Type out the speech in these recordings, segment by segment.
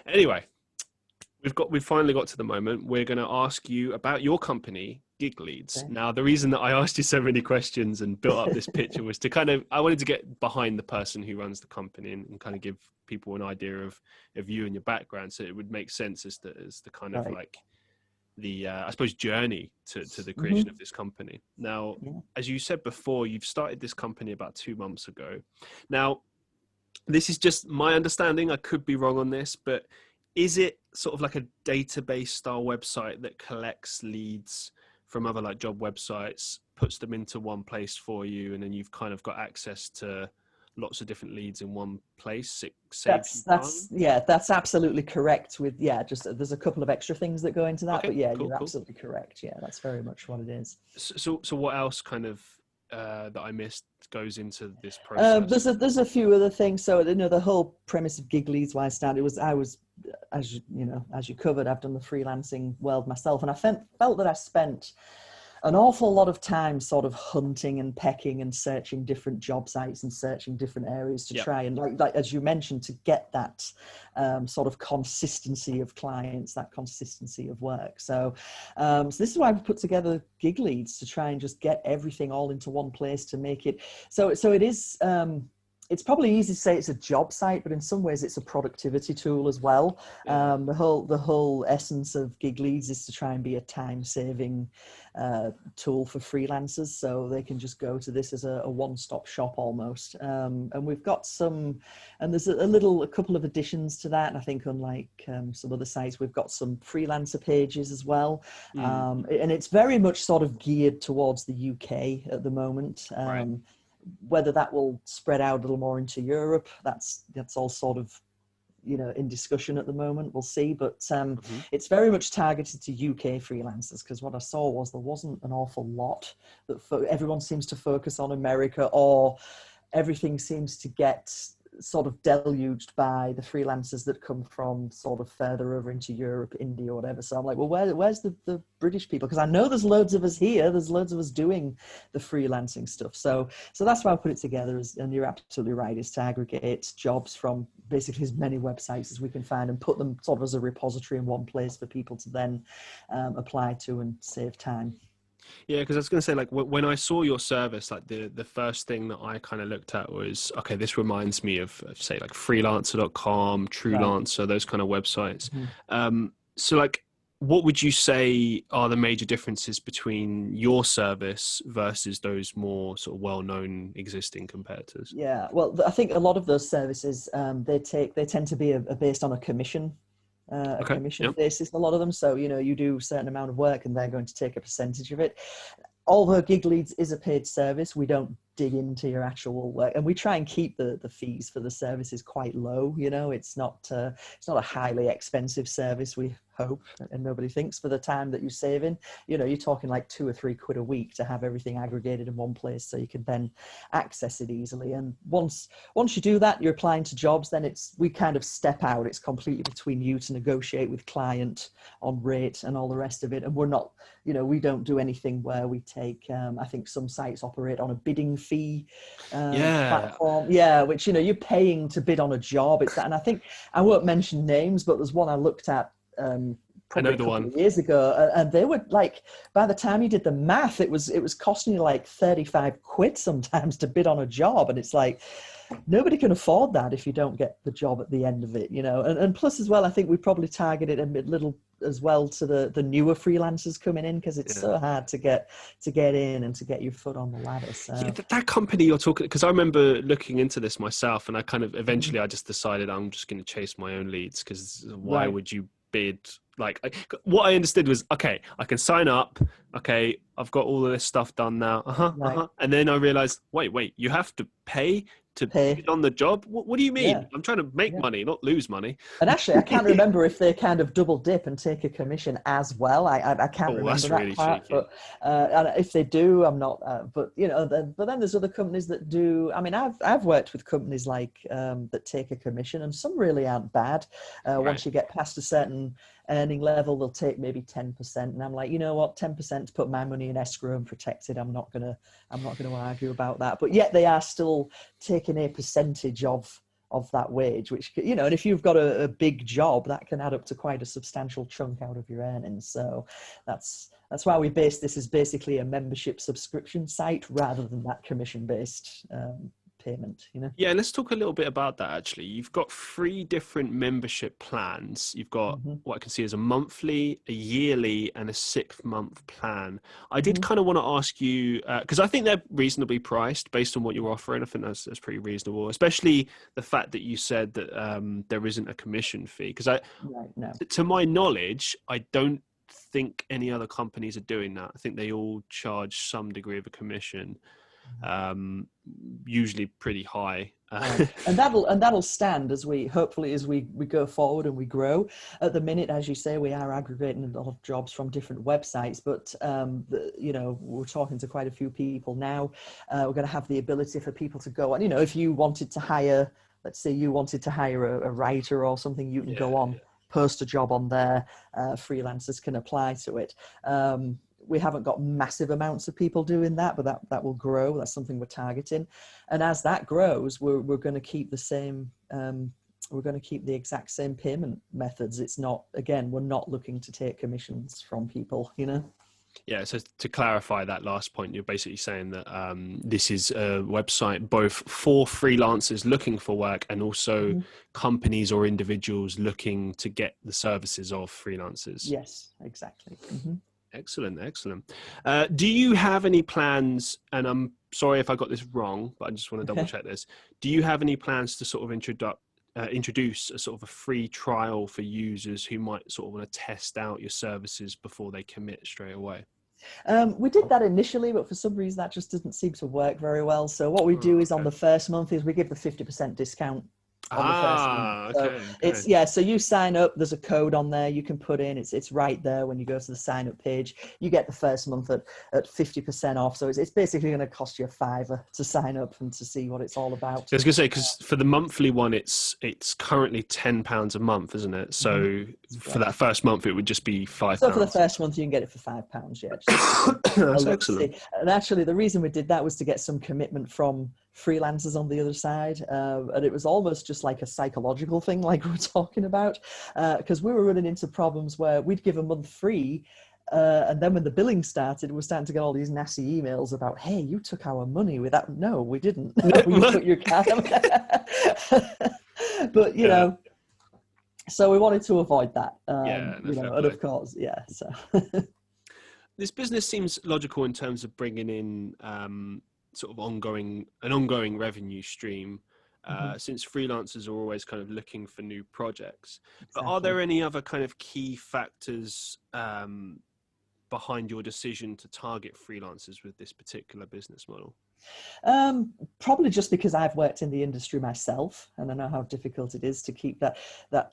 Anyway, we've finally got to the moment. We're going to ask you about your company, GigLeads. Okay. Now, the reason that I asked you so many questions and built up this picture was to I wanted to get behind the person who runs the company and kind of give people an idea of you and your background, so it would make sense as the kind of Right. like the I suppose journey to the creation of this company. Now, as you said before, you've started this company about 2 months ago. Now, this is just my understanding. I could be wrong on this, but is it sort of like a database style website that collects leads from other like job websites, puts them into one place for you, and then you've kind of got access to lots of different leads in one place? It saves you time? That's absolutely correct. With just there's a couple of extra things that go into that, Okay, but yeah, cool. you're absolutely correct. Yeah, that's very much what it is. So what else kind of that I missed goes into this process? There's a few other things. So the whole premise of GigLeads, why I started, I was as you covered, I've done the freelancing world myself, and I felt that I spent an awful lot of time sort of hunting and pecking and searching different job sites and searching different areas to try and like as you mentioned, to get that sort of consistency of clients, that consistency of work. So this is why I've put together GigLeads, to try and just get everything all into one place to make it so it is it's probably easy to say it's a job site, but in some ways it's a productivity tool as well. The whole essence of GigLeads is to try and be a time-saving tool for freelancers, so they can just go to this as a one-stop shop almost. And we've got there's a couple of additions to that. And I think unlike some other sites, we've got some freelancer pages as well. And it's very much sort of geared towards the UK at the moment. Whether that will spread out a little more into Europe, that's all sort of in discussion at the moment. We'll see, but it's very much targeted to UK freelancers, because what I saw was there wasn't an awful lot that everyone seems to focus on America, or everything seems to get sort of deluged by the freelancers that come from sort of further over into Europe, India, or whatever. So I'm like, well, where's the British people? Because I know there's loads of us here. There's loads of us doing the freelancing stuff. So that's why I put it together. And you're absolutely right, is to aggregate jobs from basically as many websites as we can find and put them sort of as a repository in one place for people to then apply to and save time. Yeah, because I was going to say, like, when I saw your service, like the first thing that I kind of looked at was, okay, this reminds me of say like freelancer.com, TrueLancer, those kind of websites. So like, what would you say are the major differences between your service versus those more sort of well-known existing competitors? Yeah, well, I think a lot of those services, they tend to be based on a commission. Commission basis, a lot of them. So, you do a certain amount of work and they're going to take a percentage of it. Although GigLeads is a paid service, we don't dig into your actual work, and we try and keep the fees for the services quite low. It's not a highly expensive service, we hope, and nobody thinks, for the time that you're saving. You're talking like £2 or £3 a week to have everything aggregated in one place, so you can then access it easily. And once you do that, you're applying to jobs, then we kind of step out. It's completely between you to negotiate with client on rate and all the rest of it. And we're not, we don't do anything where we take, I think some sites operate on a bidding fee platform. Yeah, which, you're paying to bid on a job. It's that. And I think, I won't mention names, but there's one I looked at probably a couple of years ago, and they were like, by the time you did the math, it was costing you like 35 quid sometimes to bid on a job. And it's like, nobody can afford that if you don't get the job at the end of it, and plus as well, I think we probably targeted a little as well to the newer freelancers coming in, because it's so hard to get in and to get your foot on the ladder. So that company you're talking, because I remember looking into this myself, and I kind of eventually I just decided I'm just going to chase my own leads, because why would you bid? Like, what I understood was, okay, I can sign up, okay, I've got all of this stuff done now, and then I realized, wait, you have to pay to bid on the job? What do you mean? I'm trying to make money, not lose money. And actually, I can't remember if they kind of double dip and take a commission as well. I can't remember that part. Cheeky. But if they do, I'm not. But then there's other companies that do. I mean, I've worked with companies like that take a commission, and some really aren't bad. Once you get past a certain earning level, they'll take maybe 10%, and I'm like, you know what, 10% to put my money in escrow and protected. I'm not gonna argue about that. But yet they are still taking a percentage of of that wage, which, you know, and if you've got a big job, that can add up to quite a substantial chunk out of your earnings. So that's why we base this as basically a membership subscription site rather than that commission-based payment, you know. Yeah, let's talk a little bit about that. Actually, you've got 3 different membership plans. You've got what I can see as a monthly, a yearly, and a 6-month plan. I did kind of want to ask you, because I think they're reasonably priced based on what you're offering. I think that's pretty reasonable, especially the fact that you said that there isn't a commission fee. Because to my knowledge, I don't think any other companies are doing that. I think they all charge some degree of a commission, usually pretty high. Right. And that'll stand as we go forward and we grow. At the minute, as you say, we are aggregating a lot of jobs from different websites, but you know, we're talking to quite a few people now. We're going to have the ability for people to go on, you know, if you wanted to hire, let's say you wanted to hire a writer or something, you can go on, post a job on there, freelancers can apply to it. We haven't got massive amounts of people doing that, but that will grow. That's something we're targeting. And as that grows, we're going to keep the same, we're going to keep the exact same payment methods. It's not, again, we're not looking to take commissions from people, you know? Yeah, so to clarify that last point, you're basically saying that this is a website both for freelancers looking for work and also companies or individuals looking to get the services of freelancers. Yes, exactly. Excellent. Do you have any plans, and I'm sorry if I got this wrong, but I just want to double check this. Do you have any plans to sort of introduce a sort of a free trial for users who might sort of want to test out your services before they commit straight away? We did that initially, but for some reason that just doesn't seem to work very well. So what we do is on the first month is we give the 50% discount on the first month. So it's so you sign up, there's a code on there you can put in, it's right there when you go to the sign up page. You get the first month at 50% off, so it's basically going to cost you $5 to sign up and to see what it's all about. So I was going to say, because for the monthly one it's currently £10 a month, isn't it? So for that first month it would just be £5. So for the first month you can get it for £5. That's excellent. And actually the reason we did that was to get some commitment from freelancers on the other side, and it was almost just like a psychological thing, like we're talking about, because we were running into problems where we'd give a month free, and then when the billing started, we're starting to get all these nasty emails about, hey, you took our money without. No, we didn't. You took your card. But you know, so we wanted to avoid that. You know, and of course, so this business seems logical in terms of bringing in sort of an ongoing revenue stream, since freelancers are always kind of looking for new projects. But are there any other kind of key factors behind your decision to target freelancers with this particular business model? Probably just because I've worked in the industry myself, and I know how difficult it is to keep that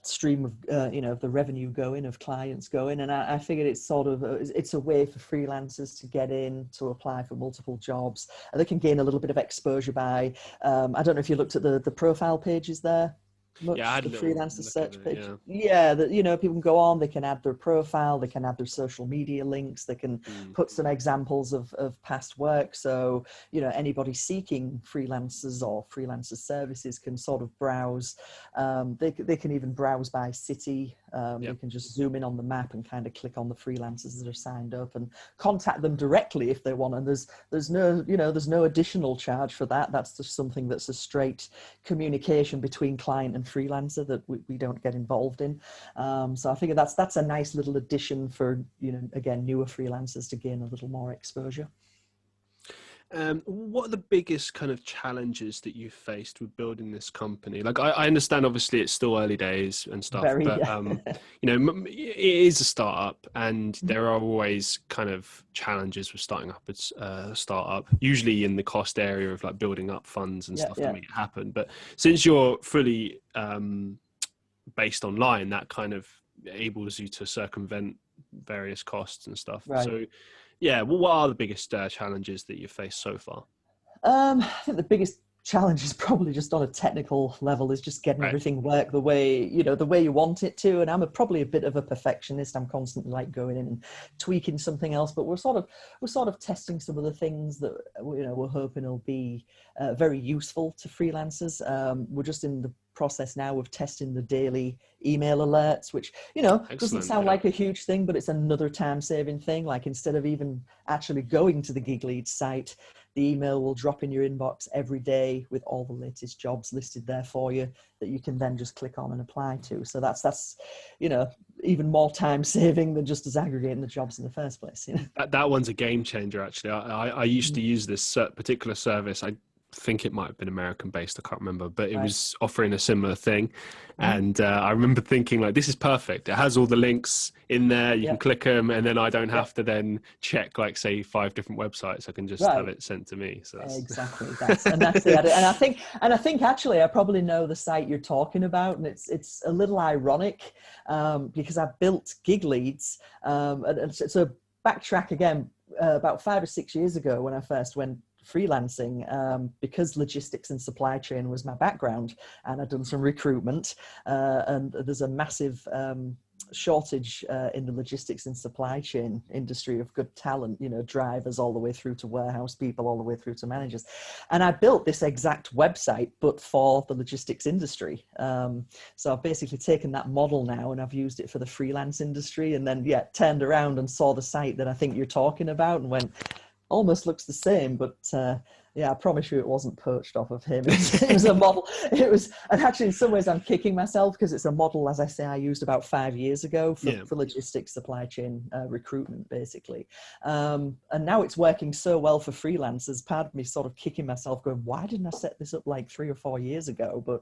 stream of you know, of the revenue going, of clients going, and I figured it's sort of it's a way for freelancers to get in, to apply for multiple jobs, and they can gain a little bit of exposure by I don't know if you looked at the profile pages there. The freelancer search page. You know, people can go on, they can add their profile, they can add their social media links, they can put some examples of past work. So, you know, anybody seeking freelancers or freelancer services can sort of browse. They can even browse by city. They can just zoom in on the map and kind of click on the freelancers that are signed up and contact them directly if they want. And there's no additional charge for that. That's just something that's a straight communication between client and freelancer that we don't get involved in. So I figure that's a nice little addition for, you know, again, newer freelancers to gain a little more exposure. What are the biggest kind of challenges that you've faced with building this company? Like, I understand obviously it's still early days and stuff, but you know, it is a startup, and there are always kind of challenges with starting up a startup, usually in the cost area of like building up funds and stuff to make it happen. But since you're fully based online, that kind of enables you to circumvent various costs and stuff. So well, what are the biggest challenges that you've faced so far? I think the biggest challenge is probably just on a technical level, is just getting everything work the way you want it to. And I'm probably a bit of a perfectionist. I'm constantly like going in and tweaking something else, but we're sort of testing some of the things that, you know, we're hoping will be very useful to freelancers. We're just in the process now of testing the daily email alerts, which, doesn't sound like a huge thing, but it's another time saving thing. Like, instead of even actually going to the GigLeads site, the email will drop in your inbox every day with all the latest jobs listed there for you that you can then just click on and apply to. So that's even more time saving than just aggregating the jobs in the first place. That one's a game changer, actually. I used to use this particular service. I think it might have been American based, I can't remember, but it was offering a similar thing. And I remember thinking, like, this is perfect. It has all the links in there, you can click them, and then I don't have to then check, like, say 5 different websites. I can just have it sent to me. So exactly, that's the edit. And I think actually I probably know the site you're talking about, and it's a little ironic because I built GigLeads, and so backtrack again, about 5 or 6 years ago when I first went freelancing, because logistics and supply chain was my background, and I'd done some recruitment, and there's a massive shortage in the logistics and supply chain industry of good talent, drivers all the way through to warehouse people, all the way through to managers. And I built this exact website, but for the logistics industry. So I've basically taken that model now and I've used it for the freelance industry, and then turned around and saw the site that I think you're talking about and went, almost looks the same, but I promise you it wasn't poached off of him. It was a model. And actually in some ways I'm kicking myself because it's a model, as I say, I used about 5 years ago for logistics, supply chain, recruitment, basically. And now it's working so well for freelancers. Part of me sort of kicking myself going, why didn't I set this up like 3 or 4 years ago? But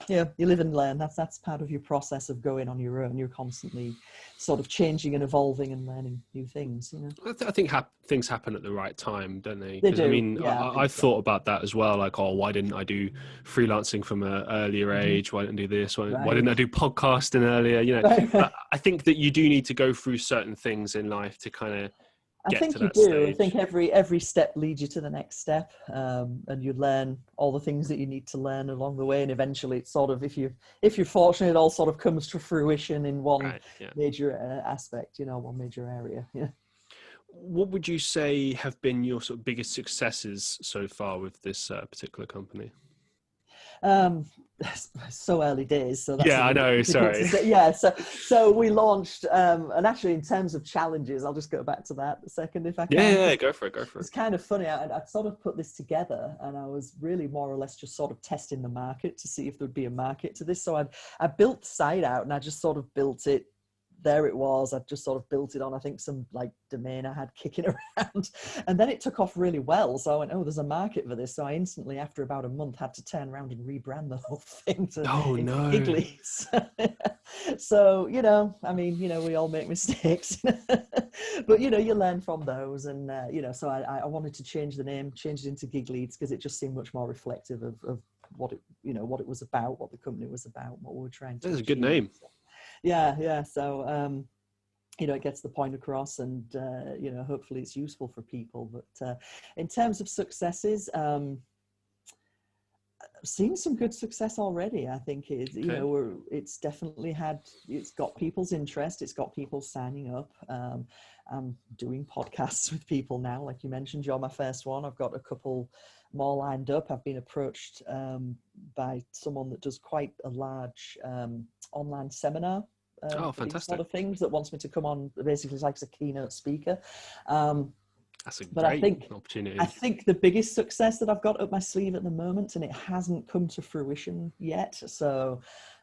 you live and learn. That's part of your process of going on your own. You're constantly sort of changing and evolving and learning new things. I think things happen at the right time, don't they? They do. I mean, I've thought about that as well. Like, why didn't I do freelancing from an earlier age? Why didn't I do this? Why didn't I do podcasting earlier? I think that you do need to go through certain things in life to kind of get to that stage. I think every step leads you to the next step, and you learn all the things that you need to learn along the way, and eventually it's sort of, if you're fortunate, it all sort of comes to fruition in one major aspect, one major area. What would you say have been your sort of biggest successes so far with this particular company? So early days, so that's I know, sorry. So we launched, and actually in terms of challenges, I'll just go back to that a second if I can. Go for it. It's kind of funny, I'd sort of put this together and I was really more or less just sort of testing the market to see if there'd be a market to this. So I built the site out and I just sort of built it. There it was. I just sort of built it on, I think, some like domain I had kicking around, and then it took off really well. So I went, there's a market for this. So I instantly, after about a month, had to turn around and rebrand the whole thing to GigLeads. So, we all make mistakes, but, you learn from those. And, so I wanted to change the name, change it into GigLeads because it just seemed much more reflective of what it, what it was about, what the company was about, what we were trying to achieve. That's a good name. So, it gets the point across, and, hopefully it's useful for people. But in terms of successes, I've seen some good success already. I think it's definitely it's got people's interest. It's got people signing up. I'm doing podcasts with people now. Like you mentioned, you're my first one. I've got a couple more lined up. I've been approached by someone that does quite a large online seminar. Fantastic. Sort of things, that wants me to come on basically like as a keynote speaker. That's a great opportunity. I think the biggest success that I've got up my sleeve at the moment, and it hasn't come to fruition yet, so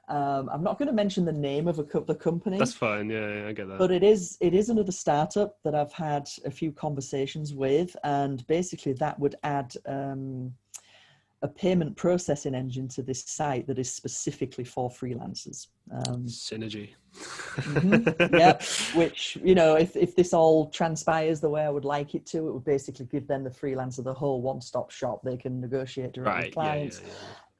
I'm not going to mention the name of the company. That's fine. Yeah, I get that. But it is another startup that I've had a few conversations with, and basically that would add a payment processing engine to this site that is specifically for freelancers. Synergy. Which, if this all transpires the way I would like it to, it would basically give them, the freelancer, the whole one-stop shop. They can negotiate directly with clients,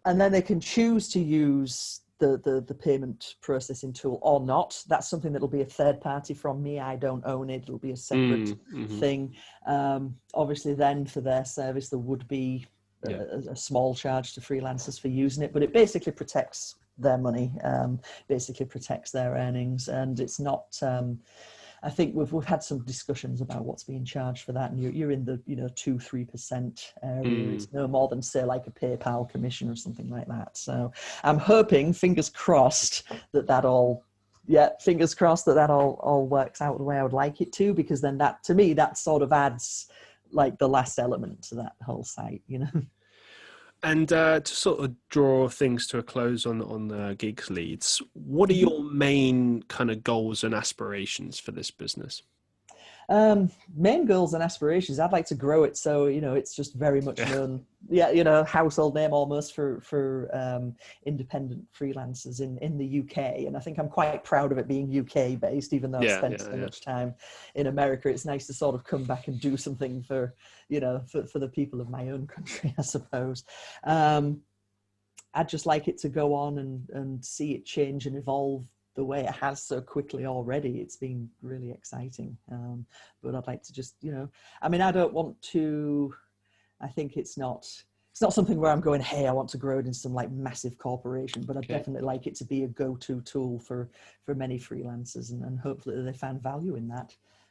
and then they can choose to use the payment processing tool or not. That's something that'll be a third party from me. I don't own it. It'll be a separate thing. Obviously then for their service, there would be a small charge to freelancers for using it, but it basically protects their money, basically protects their earnings. And it's not, I think we've had some discussions about what's being charged for that, and you're in the 2-3% area. It's no more than, say, like a PayPal commission or something like that. So I'm hoping, fingers crossed, that all works out the way I would like it to, because then that, to me, that sort of adds like the last element to that whole site, And to sort of draw things to a close on GigLeads, what are your main kind of goals and aspirations for this business? Main goals and aspirations, I'd like to grow it so it's just very much known, household name almost for independent freelancers in the UK. And I think I'm quite proud of it being UK based, even though I've spent so much time in America. It's nice to sort of come back and do something for the people of my own country, I suppose. I'd just like it to go on and see it change and evolve the way it has so quickly already. It's been really exciting. But I'd like to just, I don't want to, I think it's not something where I'm going, hey, I want to grow it into some like massive corporation, but I'd definitely like it to be a go-to tool for many freelancers, and hopefully they find value in that.